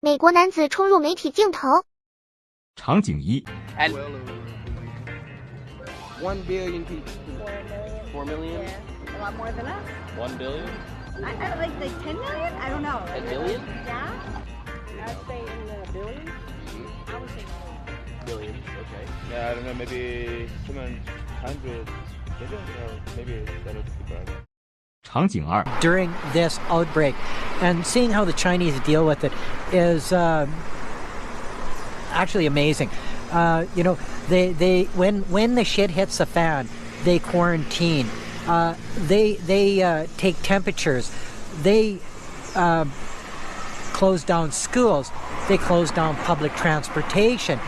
美国男子冲入媒体镜头。场景一。 And 1 billion people. 4 million? Yeah, a lot more than us. 1 billion? I don't like 10 million? I don't know. A billion? Yeah. I'd say in the billions. I would say Billions, okay. Yeah, I don't know, maybe 700 billion or maybe that would be better. 场景二。 During this outbreak, and seeing how the Chinese deal with it is actually amazing. You know, they when the shit hits the fan, they quarantine. They take temperatures. They close down schools. They close down public transportation.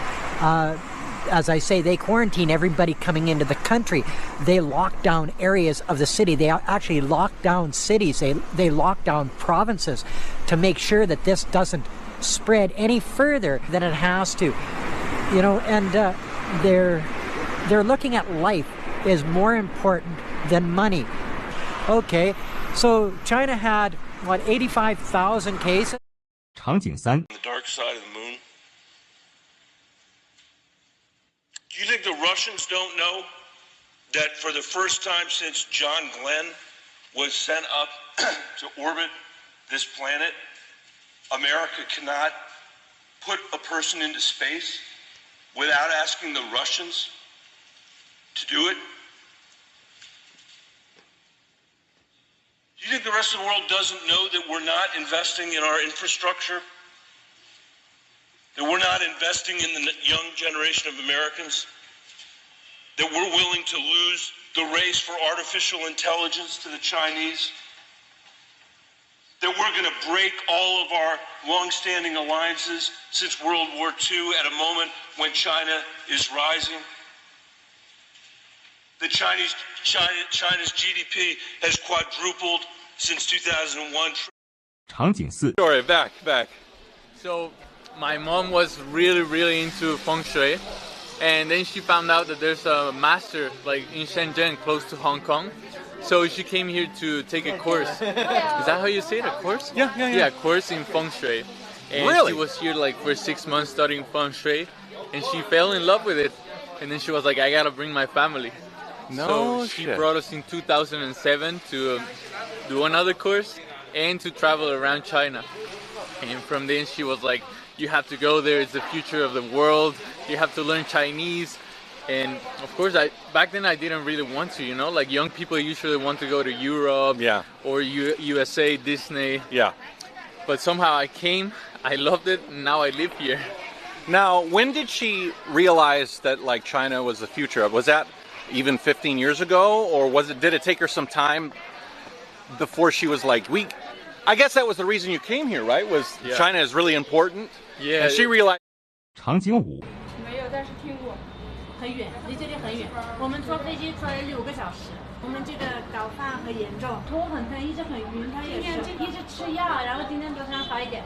As I say, they quarantine everybody coming into the country. They lock down areas of the city. They actually lock down cities. They lock down provinces to make sure that this doesn't spread any further than it has to. You know, and they're looking at life is more important than money. Okay, so China had what 85,000 cases. 场景三。 The dark side of the moon. Do you think the Russians don't know that for the first time since John Glenn was sent up to orbit this planet, America cannot put a person into space without asking the Russians to do it? Do you think the rest of the world doesn't know that we're not investing in our infrastructure? That we're not investing in the young generation of Americans? That we're willing to lose the race for artificial intelligence to the Chinese? That we're going to break all of our long-standing alliances since World War II at a moment when China is rising? That China's GDP has quadrupled since 2001. 场景四。 Sorry, back. So my mom was really into feng shui, and then she found out that there's a master like in Shenzhen close to Hong Kong. So she came here to take a course. Is that how you say it? A course? Yeah. Yeah, course in feng shui. And Really? she was here like for 6 months studying feng shui, and she fell in love with it. And then she was like, I gotta bring my family. No So she shit. brought us in 2007 to do another course and to travel around China. And from then she was like, you have to go there, it's the future of the world, you have to learn Chinese. And of course, back then I didn't really want to, you know, like young people usually want to go to Europe or USA, Disney. Yeah. But somehow I came, I loved it, and now I live here. Now, when did she realize that like China was the future? Was that even 15 years ago, or did it take her some time before she was like, I guess that was the reason you came here, right? Was China is really important? Yeah. And she realized. 场景五。 没有，但是听过，很远，离这里很远。我们坐飞机坐了6个小时。我们这个高反很严重，头很疼，一直很晕。他也是一直吃药，然后今天早上好一点。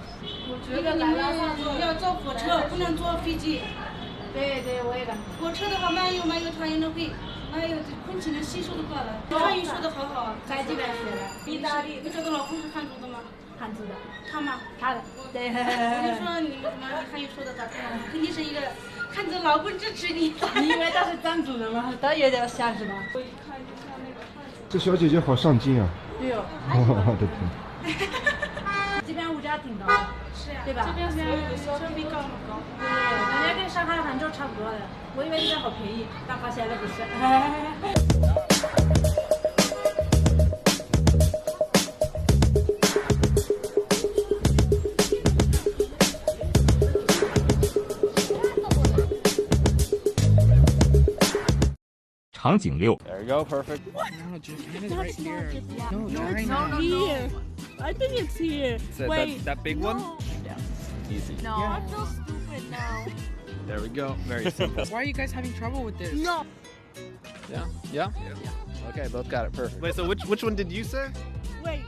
我觉得你们要坐火车，不能坐飞机。对，我也感觉。火车的话，慢悠团也能会，哎呦，空气能吸收的过来。汉语说的好好，在这边学的，意大利。你找的老公是汉族的吗？汉族的。他吗？他的。对。我就说你汉语说的咋这样？肯定是一个汉族老公支持你。你以为他是藏族人吗？他有点像是吧？我一看就像那个汉族。这小姐姐好上进啊！对哦。我的天。这边物价挺高的，是呀，对吧？这边消费高吗？高。对，人家跟上海、杭州差不多的。我以为这边好便宜，但发现了不是。场景六。 There you go, perfect. No, Japan is right here. No, China. Here. I think it's here. Wait. That big one? Easy. No, I feel stupid now. There we go. Very simple. Why are you guys having trouble with this? No. Yeah? Okay, both got it perfect. Wait, so which one did you say? Wait.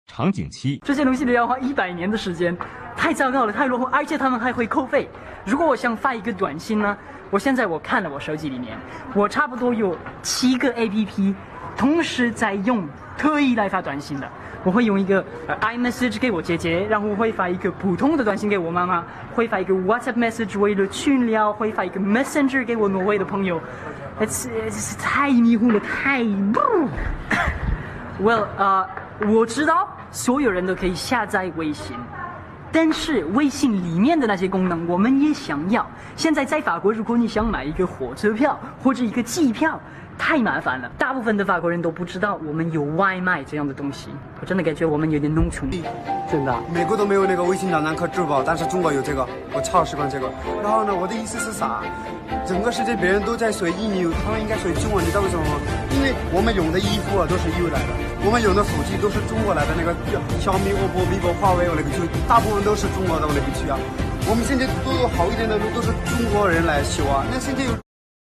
场景七。 这些东西都要花100年的时间，太糟糕了，太落后，而且他们还会扣费。如果我想发一个短信呢，我现在看了我手机里面，我差不多有7个 APP 同时在用，特意来发短信的。我会用一个iMessage 给我姐姐，然后我会发一个普通的短信给我妈妈，会发一个 WhatsApp message 为了群聊，会发一个 Messenger 给我挪威的朋友。太迷糊了，太Well， 我知道所有人都可以下载微信，但是微信里面的那些功能我们也想要。现在在法国，如果你想买一个火车票或者一个机票，太麻烦了。大部分的法国人都不知道我们有外卖这样的东西，我真的感觉我们有点农村。真的，美国都没有那个微信账单和支付宝，但是中国有这个，我超习惯这个。然后呢，我的意思是啥？整个世界别人都在说英语，他们应该说中文，你知道为什么吗？因为我们用的衣服都是EU来的，我们用的手机都是中国来的，那个小米、OPPO、vivo、华为那个就大部分都是中国的那个地区啊。我们现在都有好一点的路都是中国人来修啊。那现在有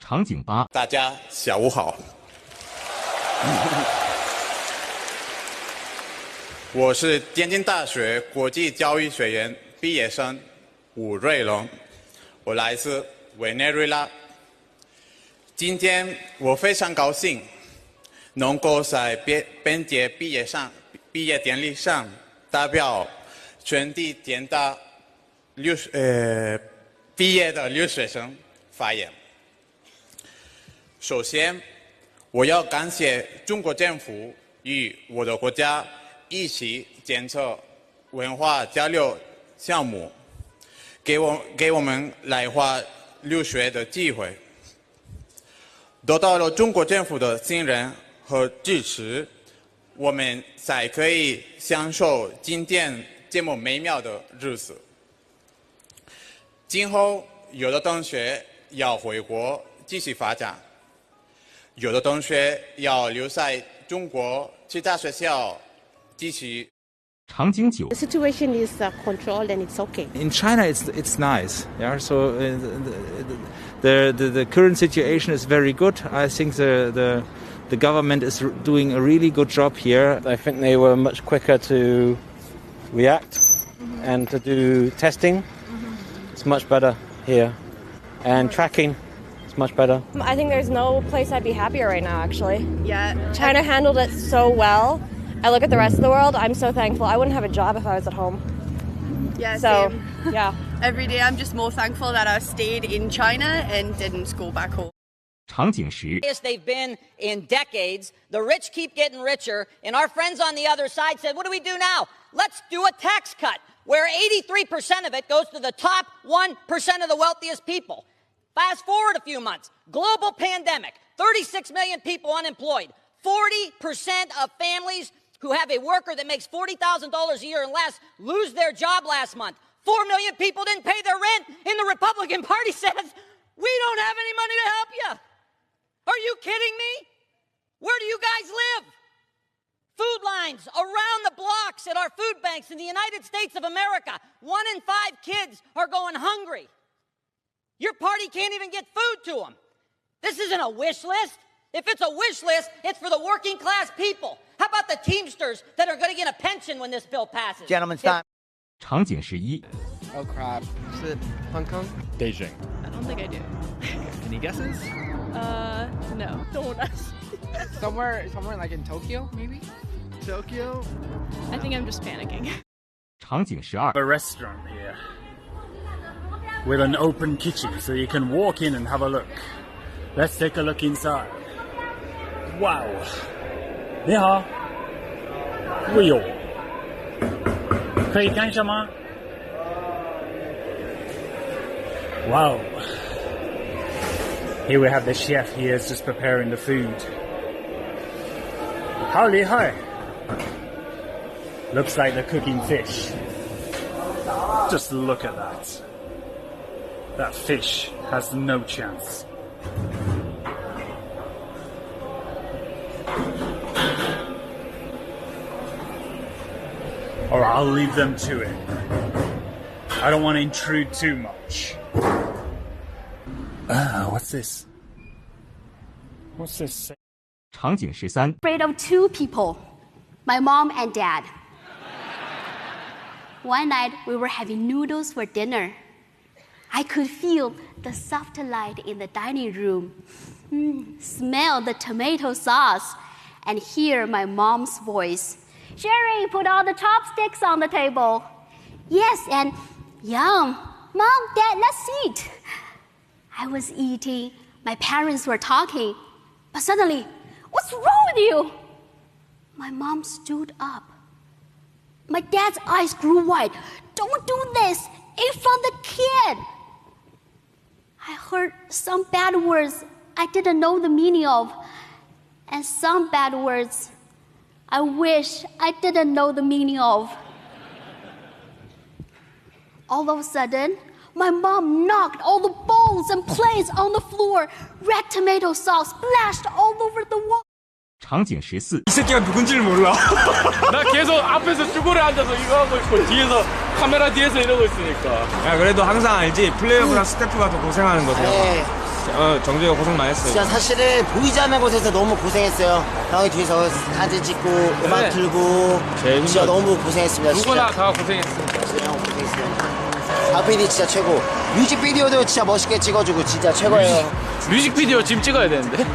场景8，大家下午好。我是天津大学国际教育学院毕业生武瑞龙，我来自委内瑞拉。今天我非常高兴能够在本届毕业典礼上代表全体天大毕业的留学生发言。首先，我要感谢中国政府与我的国家一起建设文化交流项目，给我们来华留学的机会。得到了中国政府的信任和支持，我们才可以享受今天这么美妙的日子。今后，有的同学要回国继续发展，有的同学要留在中国其他学校继续。场景9 The situation is controlled and it's okay. In China, it's nice. Yeah, so the current situation is very good. I think the government is doing a really good job here. I think they were much quicker to react and to do testing. It's much better here, and tracking is much better. I think there's no place I'd be happier right now, actually. Yeah. China handled it so well. I look at the rest of the world, I'm so thankful. I wouldn't have a job if I was at home. Yeah, so, same. Yeah. Every day I'm just more thankful that I stayed in China and didn't go back home. 场景10 They've been in decades. The rich keep getting richer, and our friends on the other side said, what do we do now? Let's do a tax cut where 83% of it goes to the top 1% of the wealthiest people. Fast forward a few months, global pandemic, 36 million people unemployed, 40% of families who have a worker that makes $40,000 a year and less lose their job last month. 4 million people didn't pay their rent, and the Republican Party says, we don't have any money to help you. Are you kidding me? Where do you guys live? Food lines around the blocks at our food banks in the United States of America. 1 in 5 kids are going hungry. Your party can't even get food to them. This isn't a wish list. If it's a wish list, it's for the working class people. How about the Teamsters that are going to get a pension when this bill passes? Gentlemen's time. 场景11 Oh crap. Is it Hong Kong? Beijing. I don't think I do. Any guesses? No. Don't ask. Somewhere like in Tokyo, maybe? Tokyo? I think I'm just panicking. 场景12 A restaurant here with an open kitchen so you can walk in and have a look. Let's take a look inside. Wow. 你好。哎呦。可以看一下吗？ Wow. Here we have the chef. He is just preparing the food. 好厉害。 Looks like they're cooking fish. Just look at that. That fish has no chance. Alright, I'll leave them to it. I don't want to intrude too much. What's this? What's this? 场景13 Afraid of 2 people, my mom and dad. One night we were having noodles for dinner. I could feel the soft light in the dining room, smell the tomato sauce, and hear my mom's voice. Jerry put all the chopsticks on the table. Yes, and yum. Mom, Dad, let's eat. I was eating. My parents were talking. But suddenly, what's wrong with you? My mom stood up. My dad's eyes grew wide. Don't do this in front of the kid. I heard some bad words I didn't know the meaning of. And some bad words I wish I didn't know the meaning of. All of a sudden, my mom knocked all the bowls and plates on the floor. Red tomato sauce splashed all over the wall. 场景14。 이 새끼가 누군지를 몰라. 나 계속 앞에서 쭈그려 앉아서 이거 하고 있고 뒤에서 카메라 뒤에서 이러고 있으니까. 야 그래도 항상 알지 플레이어보다 스태프가 더 고생하는 거죠. 네. 정재가 고생 많이 했어요. 진짜 사실은 보이지 않는 곳에서 너무 고생했어요. 형이 뒤에서 사진 찍고 음악 틀고 진짜 너무 고생했습니다. 누구나 진짜. 다 고생했습니다. 진짜 형 고생했어요. 박PD 진짜 최고. 뮤직비디오도 진짜 멋있게 찍어주고 진짜 최고예요. 뮤직비디오 지금 찍어야 되는데.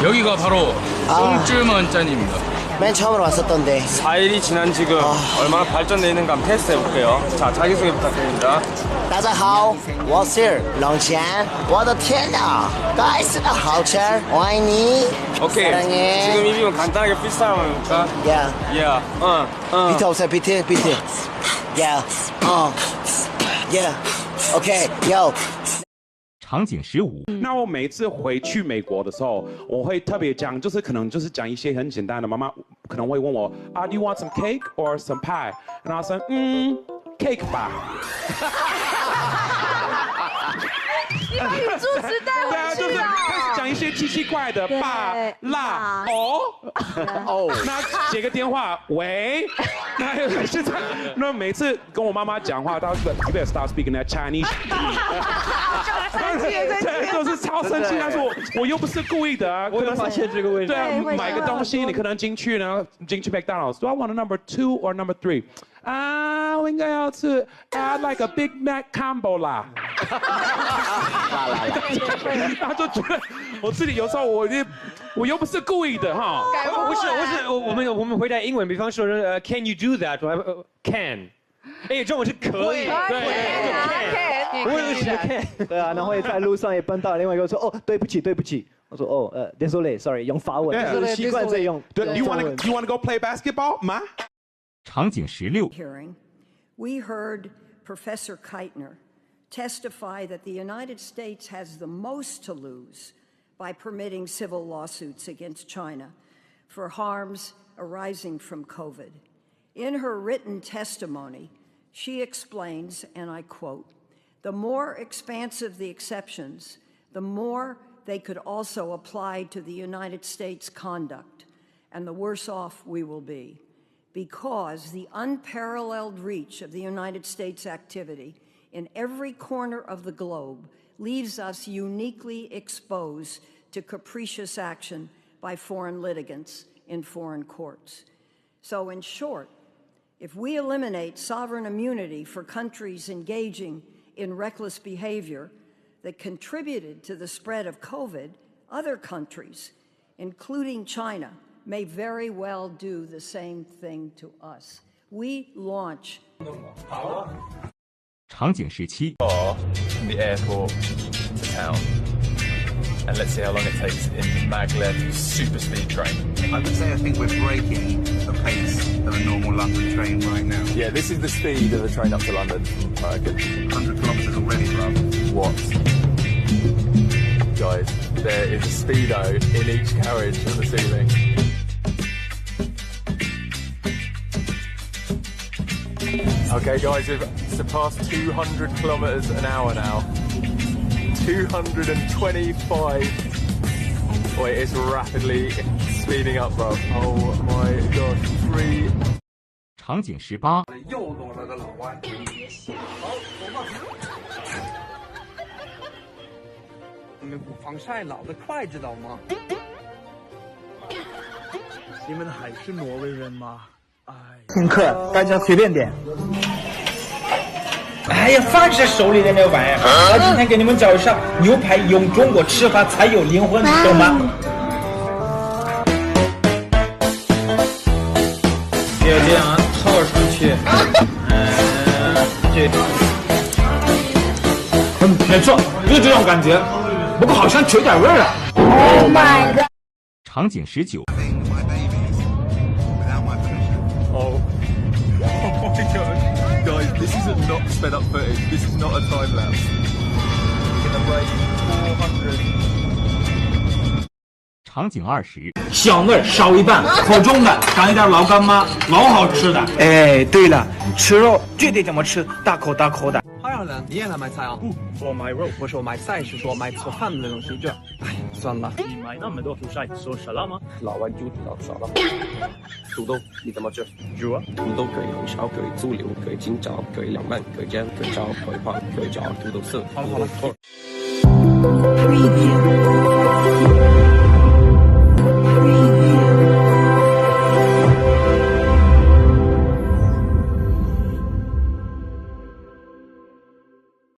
여기가 바로 똥줄먼 짠입니다. 맨 처음으로 왔었던데 4일이 지난 지금 얼마나 발전되어 있는가 한번 테스트해볼게요. 자, 자기소개 부탁드립니다. 大家好，我是冷钱。我的天哪，该死的好吃，我爱你。 오케이. 사랑해. 지금 이비면 간단하게 프리스타일 한번 해볼까? Yeah. 비트 없어요, 비트. Yeah. Yeah. Okay. Yo. 场景15。那我每次回去美国的时候，我会特别讲，可能讲一些很简单的。妈妈可能会问我，Do you want some cake or some pie？ 然后说，cake 吧。你把语助词带回去了。开始讲一些奇奇怪的，爸、辣、哦，那接个电话，喂，那现在那每次跟我妈妈讲话，她说 You better start speaking that Chinese。 对，就是超生气。但是我又不是故意的啊。我有发现这个问题。对啊，买个东西你可能进去麦当劳 ，Do I want a number 2 or number 3？ 啊，我应该要吃 add like a Big Mac combo 啦。他就觉得我自己有时候我又不是故意的哈。不是，我们回答英文，比方说Can you do that？ Can。哎，中文是可以，对，我也是 can。对啊，然后在路上也碰到另外一个说哦，对不起。我说désolé，sorry， 用法文，习惯这用。Do you want to go play basketball， 妈？ 场景16。 Hearing, we heard Professor Keitner testify that the United States has the most to lose by permitting civil lawsuits against China for harms arising from COVID. In her written testimony, she explains, and I quote, "The more expansive the exceptions, the more they could also apply to the United States conduct, and the worse off we will be. Because the unparalleled reach of the United States activity in every corner of the globe leaves us uniquely exposed to capricious action by foreign litigants in foreign courts. So in short, if we eliminate sovereign immunity for countries engaging in reckless behavior that contributed to the spread of COVID, other countries, including China, may very well do the same thing to us. We launch. 场景17。 From the airport to town, and let's see how long it takes in maglev super speed train. I would say I think we're breaking the pace of a normal London train right now. Yeah, this is the speed of the train up to London. 100 kilometres already, bro. What? Guys, there is a speedo in each carriage on the ceiling. Okay guys, we've surpassed 200 kilometers an hour now. 225. Wait, it's rapidly speeding up, bro. Oh my god. 3. 场景18。又落了个老外。好，走吧。你们防晒老得快，知道吗？你们还是挪威人吗？请客，大家随便点。哎呀，放下手里的那玩意儿！我今天给你们教一下，牛排用中国吃法才有灵魂，懂吗？要这样套上去，这没错，就是这种感觉，不过好像缺点味儿啊。Oh my god！ 场景19。Oh my god, guys, this is not sped up footage. This is not a time lapse. In the rate 400. 场景20。香味少一半，口重的尝一点老干妈，老好吃的。哎，对了，吃肉绝对这么吃，大口大口的。他让人你也来买菜啊？不，我买肉，不是我买菜，是说买做饭的东西。这，哎，算了。你买那么多蔬菜，说沙拉吗？老外就知道沙拉。土豆你怎么吃？煮啊。土豆可以红烧，可以猪柳，可以清炒，可以凉拌，可以煎，可以烧，可以泡，可以炸，土豆丝。好了好了。Preview。